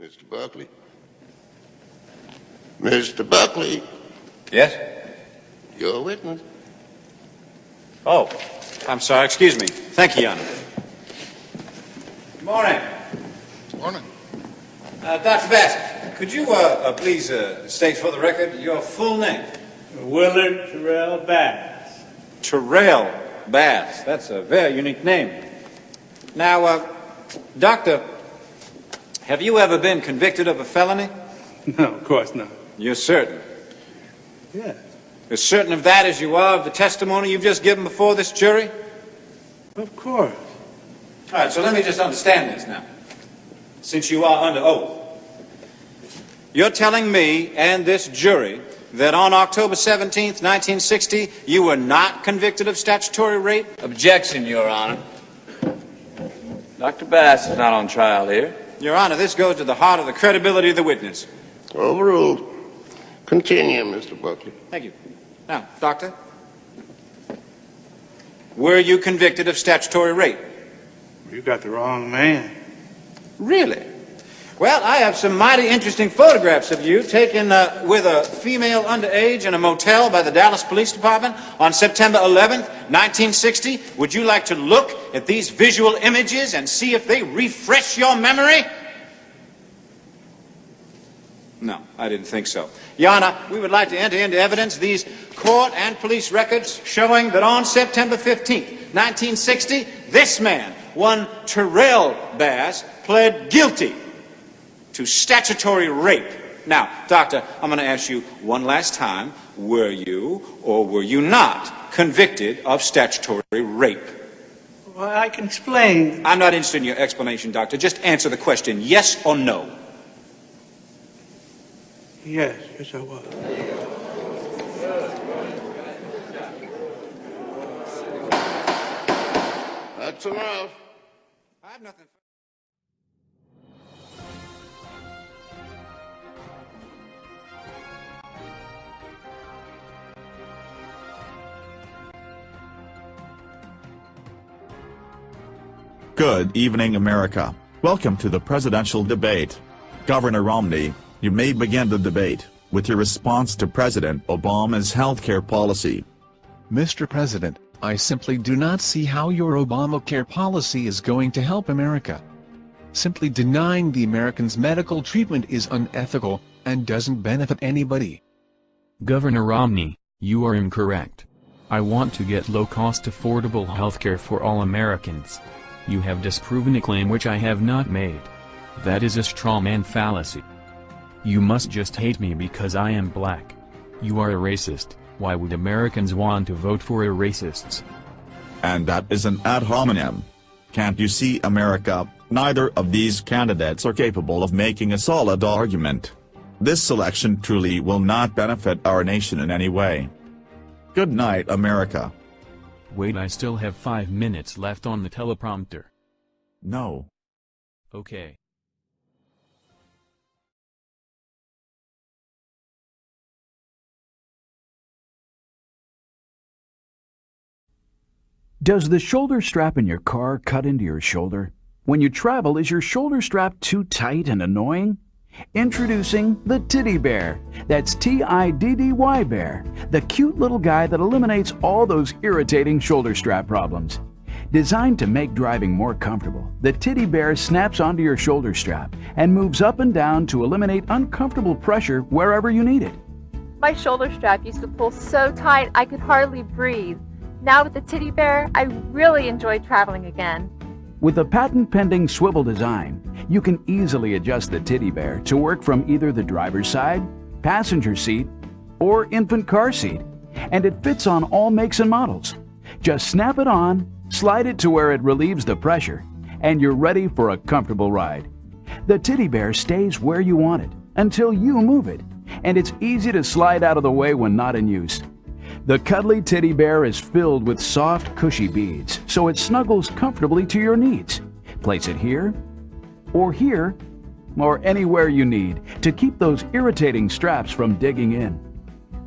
Mr. Buckley. Mr. Buckley. Yes? You're a witness. Oh, I'm sorry. Excuse me. Thank you, Your Honor. Good morning. Morning. Dr. Bassett, could you please state for the record your full name? Willard Terrell Bass. Terrell Bass. That's a very unique name. Now, Doctor, have you ever been convicted of a felony? No, of course not. You're certain? Yeah. As certain of that as you are of the testimony you've just given before this jury? Of course. All right, so let me just understand this now. Since you are under oath, you're telling me and this jury that on October 17th, 1960, you were not convicted of statutory rape? Objection, Your Honor. Dr. Bass is not on trial here. Your Honor, this goes to the heart of the credibility of the witness. Overruled. Continue, Mr. Buckley. Thank you. Now, Doctor, were you convicted of statutory rape? You got the wrong man. Really? Well, I have some mighty interesting photographs of you taken with a female underage in a motel by the Dallas Police Department on September 11th, 1960. Would you like to look at these visual images and see if they refresh your memory? No, I didn't think so. Your Honor, we would like to enter into evidence these court and police records showing that on September 15th, 1960, this man, one Terrell Bass, pled guilty to statutory rape. Now, Doctor, I'm going to ask you one last time, were you or were you not convicted of statutory rape? Well, I can explain. I'm not interested in your explanation, Doctor. Just answer the question, yes or no. Yes, I was. That's enough. I have nothing. Good evening, America. Welcome to the presidential debate. Governor Romney, you may begin the debate with your response to President Obama's healthcare policy. Mr. President, I simply do not see how your Obamacare policy is going to help America. Simply denying the Americans medical treatment is unethical and doesn't benefit anybody. Governor Romney, you are incorrect. I want to get low-cost affordable healthcare for all Americans. You have disproven a claim which I have not made. That is a straw man fallacy. You must just hate me because I am black. You are a racist. Why would Americans want to vote for a racist? And that is an ad hominem. Can't you see, America? Neither of these candidates are capable of making a solid argument. This selection truly will not benefit our nation in any way. Good night, America. Wait, I still have 5 minutes left on the teleprompter. No. Okay. Does the shoulder strap in your car cut into your shoulder? When you travel, is your shoulder strap too tight and annoying? Introducing the Titty Bear. That's T-I-D-D-Y Bear, the cute little guy that eliminates all those irritating shoulder strap problems. Designed to make driving more comfortable, the Titty Bear snaps onto your shoulder strap and moves up and down to eliminate uncomfortable pressure wherever you need it. My shoulder strap used to pull so tight I could hardly breathe. Now with the Titty Bear, I really enjoy traveling again. With a patent-pending swivel design, you can easily adjust the Titty Bear to work from either the driver's side, passenger seat, or infant car seat, and it fits on all makes and models. Just snap it on, slide it to where it relieves the pressure, and you're ready for a comfortable ride. The Titty Bear stays where you want it until you move it, and it's easy to slide out of the way when not in use. The cuddly Titty Bear is filled with soft, cushy beads, so it snuggles comfortably to your needs. Place it here, or anywhere you need to keep those irritating straps from digging in.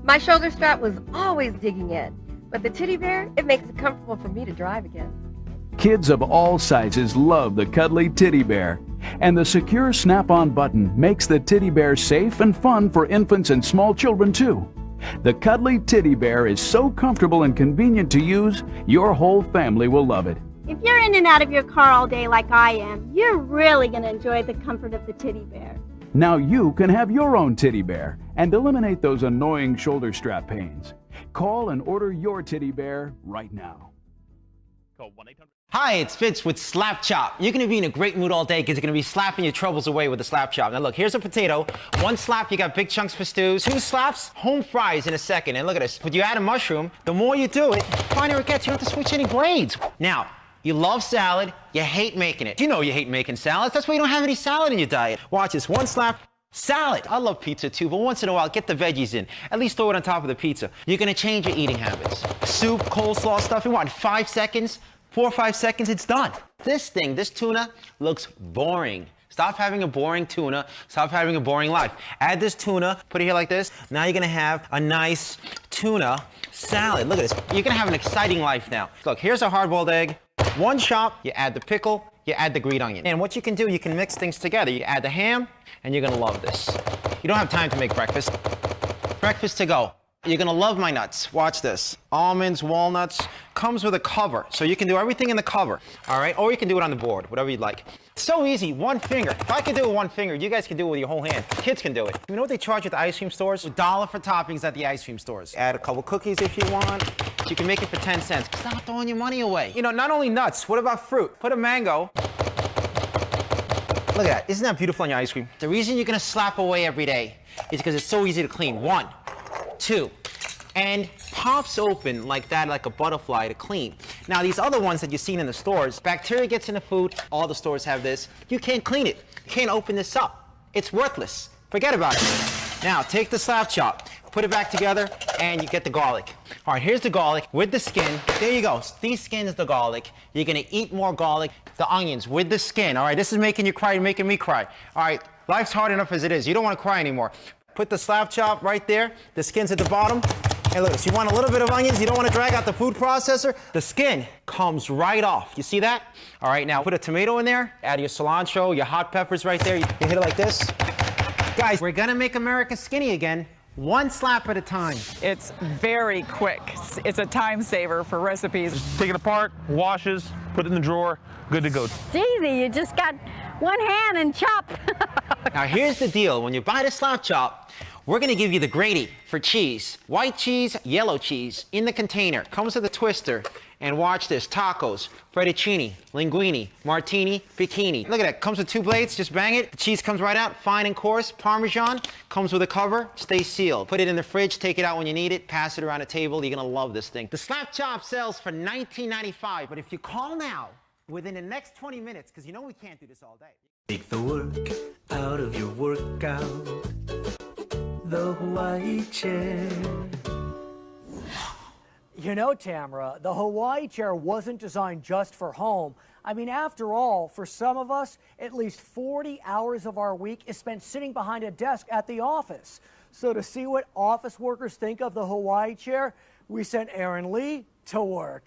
My shoulder strap was always digging in, but the Titty Bear, it makes it comfortable for me to drive again. Kids of all sizes love the cuddly teddy bear. And the secure snap-on button makes the teddy bear safe and fun for infants and small children too. The cuddly teddy bear is so comfortable and convenient to use, your whole family will love it. If you're in and out of your car all day like I am, you're really going to enjoy the comfort of the teddy bear. Now you can have your own teddy bear and eliminate those annoying shoulder strap pains. Call and order your teddy bear right now. Call 1-800. Hi, it's Fitz with Slap Chop. You're going to be in a great mood all day because you're going to be slapping your troubles away with the Slap Chop. Now look, here's a potato. One slap, you got big chunks for stews. 2 slaps, home fries in a second. And look at this. But you add a mushroom, the more you do it, the finer it gets. You don't have to switch any blades. Now, you love salad, you hate making it. You know you hate making salads. That's why you don't have any salad in your diet. Watch this. 1 slap, salad. I love pizza too, but once in a while, get the veggies in. At least throw it on top of the pizza. You're going to change your eating habits. Soup, coleslaw, stuffing, what, in 5 seconds? 4 or 5 seconds, it's done. This tuna, looks boring. Stop having a boring tuna. Stop having a boring life. Add this tuna, put it here like this. Now you're gonna have a nice tuna salad. Look at this. You're gonna have an exciting life now. Look, here's a hard-boiled egg. 1 chop, you add the pickle, you add the green onion. And what you can do, you can mix things together. You add the ham, and you're gonna love this. You don't have time to make breakfast. Breakfast to go. You're gonna love my nuts. Watch this. Almonds, walnuts, comes with a cover. So you can do everything in the cover, all right? Or you can do it on the board, whatever you'd like. It's so easy, 1 finger. If I could do it with 1 finger, you guys can do it with your whole hand. Kids can do it. You know what they charge at the ice cream stores? $1 for toppings at the ice cream stores. Add a couple cookies if you want. You can make it for 10 cents. Stop throwing your money away. You know, not only nuts, what about fruit? Put a mango. Look at that, isn't that beautiful on your ice cream? The reason you're gonna slap away every day is because it's so easy to clean. 1, 2, and pops open like that, like a butterfly to clean. Now these other ones that you've seen in the stores, bacteria gets in the food, all the stores have this. You can't clean it, you can't open this up. It's worthless, forget about it. Now take the Slap Chop, put it back together, and you get the garlic. All right, here's the garlic with the skin. There you go, these skins the garlic. You're gonna eat more garlic. The onions with the skin. All right, this is making you cry, making me cry. All right, life's hard enough as it is. You don't wanna cry anymore. Put the Slap Chop right there, the skin's at the bottom. And look, so you want a little bit of onions, you don't want to drag out the food processor, the skin comes right off. You see that? All right, now put a tomato in there, add your cilantro, your hot peppers right there. You hit it like this. Guys, we're gonna make America skinny again, 1 slap at a time. It's very quick. It's a time saver for recipes. Just take it apart, washes, put it in the drawer, good to go. It's easy, you just got 1 hand and chop. Now here's the deal, when you buy the Slap Chop, we're gonna give you the grady for cheese. White cheese, yellow cheese, in the container. Comes with a twister. And watch this, tacos, fettuccine, linguine, martini, bikini. Look at that, comes with 2 blades, just bang it. The cheese comes right out, fine and coarse. Parmesan, comes with a cover, stays sealed. Put it in the fridge, take it out when you need it, pass it around a table, you're gonna love this thing. The Slap Chop sells for $19.95, but if you call now, within the next 20 minutes, because you know we can't do this all day. Take the work out of your workout. The Hawaii chair. You know, Tamara, the Hawaii chair wasn't designed just for home. I mean, after all, for some of us, at least 40 hours of our week is spent sitting behind a desk at the office. So to see what office workers think of the Hawaii chair, we sent Erin Lee to work.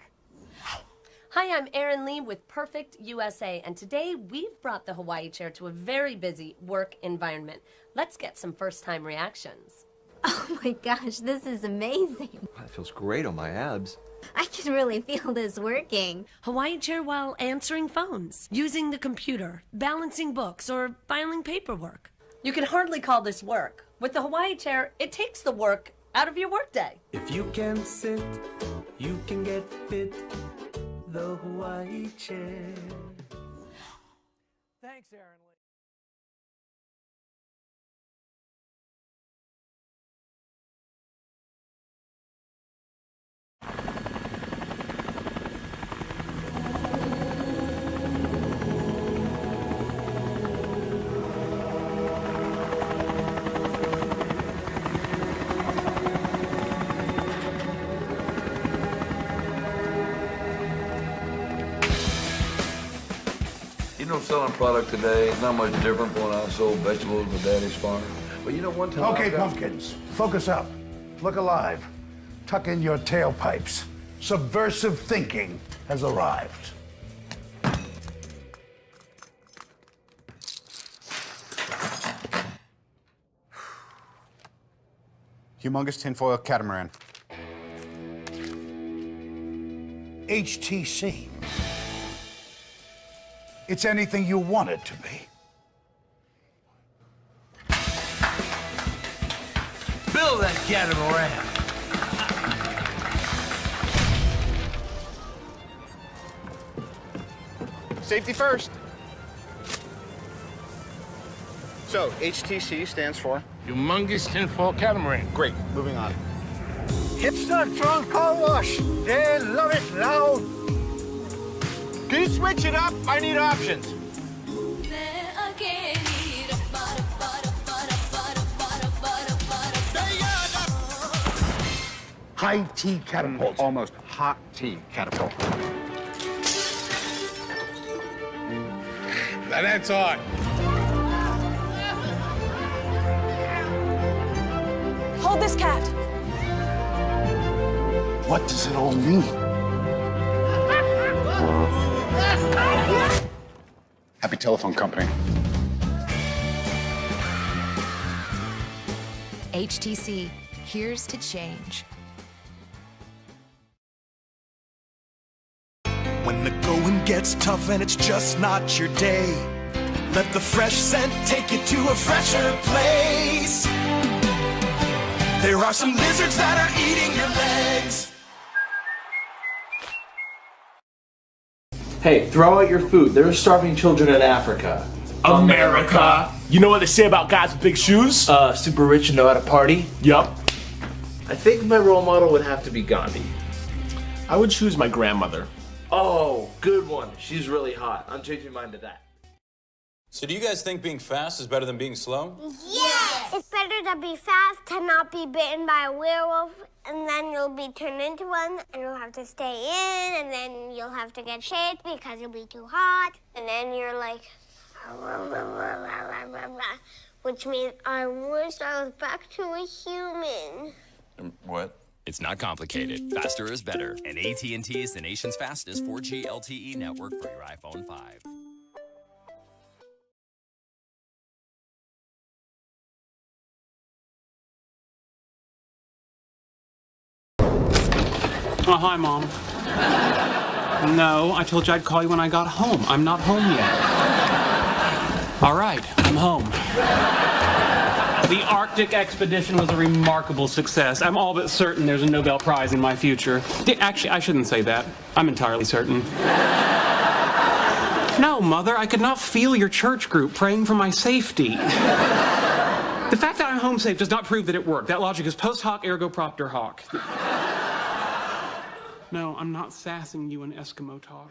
Hi, I'm Erin Lee with Perfect USA, and today we've brought the Hawaii chair to a very busy work environment. Let's get some first-time reactions. Oh my gosh, this is amazing. That feels great on my abs. I can really feel this working. Hawaii chair while answering phones, using the computer, balancing books, or filing paperwork. You can hardly call this work. With the Hawaii chair, it takes the work out of your workday. If you can sit, you can get fit. The Hawaii chair. Thanks, Erin Lee. You know, selling product today is not much different from when I sold vegetables at Daddy's farm. But you know, one time Okay, pumpkins, focus up. Look alive. Tuck in your tailpipes. Subversive thinking has arrived. Humongous tinfoil catamaran. HTC. It's anything you want it to be. Build that catamaran. Safety first. So, HTC stands for? Humongous tinfoil catamaran. Great, moving on. Hipster trunk car wash. They love it loud. Can you switch it up? I need options. High tea catapult. Almost hot tea catapult. Now that's on. Hold this cat. What does it all mean? Happy Telephone Company. HTC, here's to change. When the going gets tough and it's just not your day, let the fresh scent take you to a fresher place. There are some lizards that are eating your legs. Hey, throw out your food. There are starving children in Africa. America. You know what they say about guys with big shoes? Super rich and know how to party. Yup. I think my role model would have to be Gandhi. I would choose my grandmother. Oh, good one. She's really hot. I'm changing mine to that. So do you guys think being fast is better than being slow? Yes! It's better to be fast, to not be bitten by a werewolf, and then you'll be turned into one, and you'll have to stay in, and then you'll have to get shaped because you'll be too hot, and then you're like, which means I wish I was back to a human. What? It's not complicated. Faster is better. And AT&T is the nation's fastest 4G LTE network for your iPhone 5. Oh, hi, Mom. No, I told you I'd call you when I got home. I'm not home yet. All right, I'm home. The Arctic expedition was a remarkable success. I'm all but certain there's a Nobel Prize in my future. Actually, I shouldn't say that. I'm entirely certain. No, Mother, I could not feel your church group praying for my safety. The fact that I'm home safe does not prove that it worked. That logic is post hoc ergo propter hoc. No, I'm not sassing you in Eskimo talk.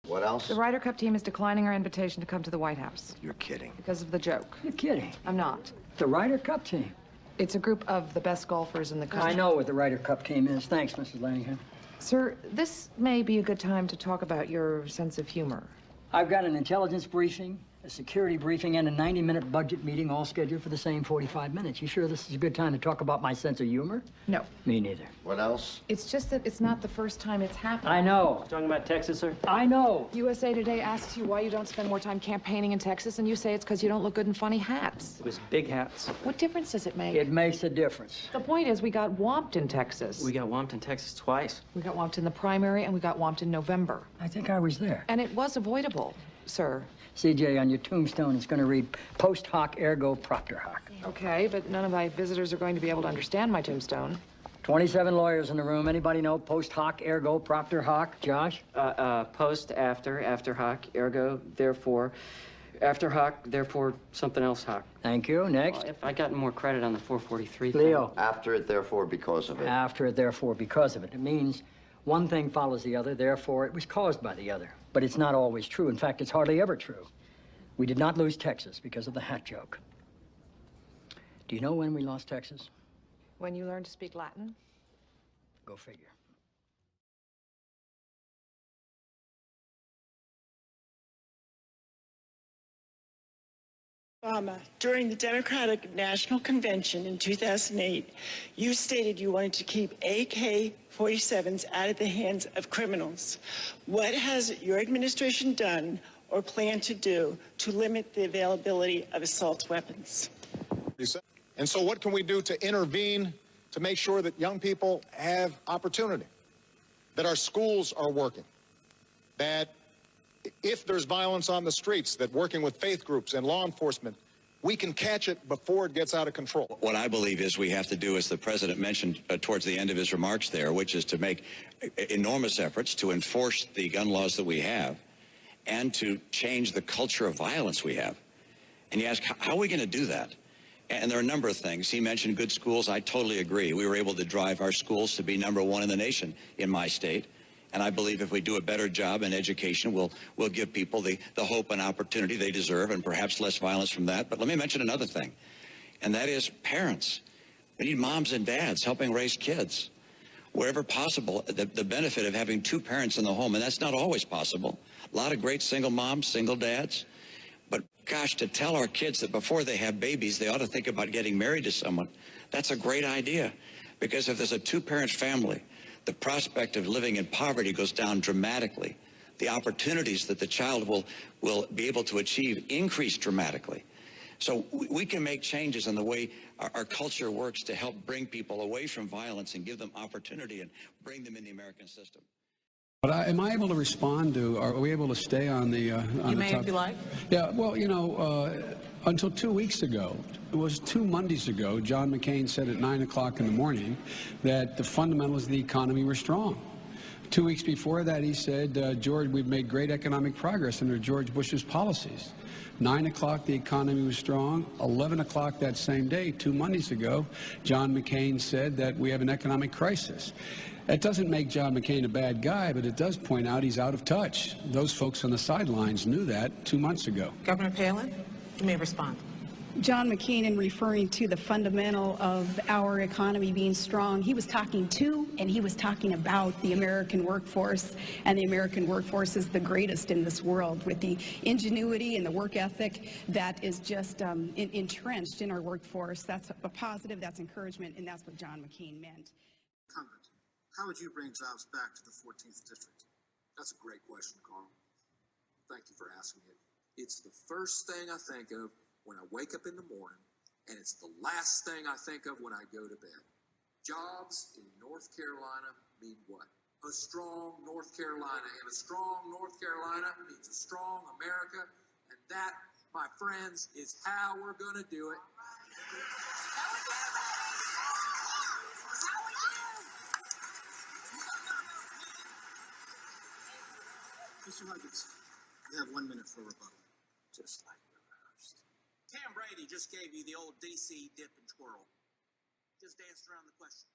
What else? The Ryder Cup team is declining our invitation to come to the White House. You're kidding. Because of the joke. You're kidding. I'm not. The Ryder Cup team. It's a group of the best golfers in the country. I know what the Ryder Cup team is. Thanks, Mrs. Lanningham. Sir, this may be a good time to talk about your sense of humor. I've got an intelligence briefing, a security briefing, and a 90-minute budget meeting all scheduled for the same 45 minutes. You sure this is a good time to talk about my sense of humor? No. Me neither. What else? It's just that it's not the first time it's happened. I know. Talking about Texas, sir? I know. USA Today asks you why you don't spend more time campaigning in Texas, and you say it's because you don't look good in funny hats. It was big hats. What difference does it make? It makes a difference. The point is we got whomped in Texas. We got whomped in Texas twice. We got whomped in the primary, and we got whomped in November. I think I was there. And it was avoidable, sir. CJ, on your tombstone, it's going to read post hoc ergo propter hoc. Okay, but none of my visitors are going to be able to understand my tombstone. 27 lawyers in the room. Anybody know post hoc ergo propter hoc? Josh? Post, after hoc, ergo, therefore. After hoc, therefore, something else hoc. Thank you. Next. Well, if I got more credit on the 443 thing. Leo. After it, therefore, because of it. After it, therefore, because of it. It means one thing follows the other, therefore it was caused by the other. But it's not always true. In fact, it's hardly ever true. We did not lose Texas because of the hat joke. Do you know when we lost Texas? When you learn to speak Latin? Go figure. Obama, during the Democratic National Convention in 2008, you stated you wanted to keep AK-47s out of the hands of criminals. What has your administration done or plan to do to limit the availability of assault weapons? And so what can we do to intervene to make sure that young people have opportunity, that our schools are working, that if there's violence on the streets, that working with faith groups and law enforcement, we can catch it before it gets out of control. What I believe is we have to do, as the president mentioned towards the end of his remarks there, which is to make enormous efforts to enforce the gun laws that we have and to change the culture of violence we have. And you ask, how are we going to do that? And there are a number of things. He mentioned good schools. I totally agree. We were able to drive our schools to be #1 in the nation in my state. And I believe if we do a better job in education, we'll give people the hope and opportunity they deserve, and perhaps less violence from that. But let me mention another thing, and that is parents. We need moms and dads helping raise kids. Wherever possible, the benefit of having 2 parents in the home, and that's not always possible. A lot of great single moms, single dads. But gosh, to tell our kids that before they have babies, they ought to think about getting married to someone, that's a great idea. Because if there's a 2-parent family, the prospect of living in poverty goes down dramatically. The opportunities that the child will be able to achieve increase dramatically. So we can make changes in the way our culture works to help bring people away from violence and give them opportunity and bring them in the American system. But am I able to respond to, are we able to stay on the You may if you like. Yeah, well, you know, until 2 weeks ago, it was 2 Mondays ago, John McCain said at 9 o'clock in the morning that the fundamentals of the economy were strong. 2 weeks before that, he said, George, we've made great economic progress under George Bush's policies. 9 o'clock, the economy was strong. 11 o'clock that same day, 2 Mondays ago, John McCain said that we have an economic crisis. That doesn't make John McCain a bad guy, but it does point out he's out of touch. Those folks on the sidelines knew that 2 months ago. Governor Palin, you may respond. John McCain, in referring to the fundamental of our economy being strong, he was talking to and he was talking about the American workforce, and the American workforce is the greatest in this world, with the ingenuity and the work ethic that is just entrenched in our workforce. That's a positive, that's encouragement, and that's what John McCain meant. How would you bring jobs back to the 14th district? That's a great question, Carl. Thank you for asking it. It's the first thing I think of when I wake up in the morning, and it's the last thing I think of when I go to bed. Jobs in North Carolina mean what? A strong North Carolina, and a strong North Carolina means a strong America, and that, my friends, is how we're going to do it. Mr. Huggins, you have 1 minute for rebuttal. Just like rehearsed. Cam Brady just gave you the old DC dip and twirl. Just danced around the question.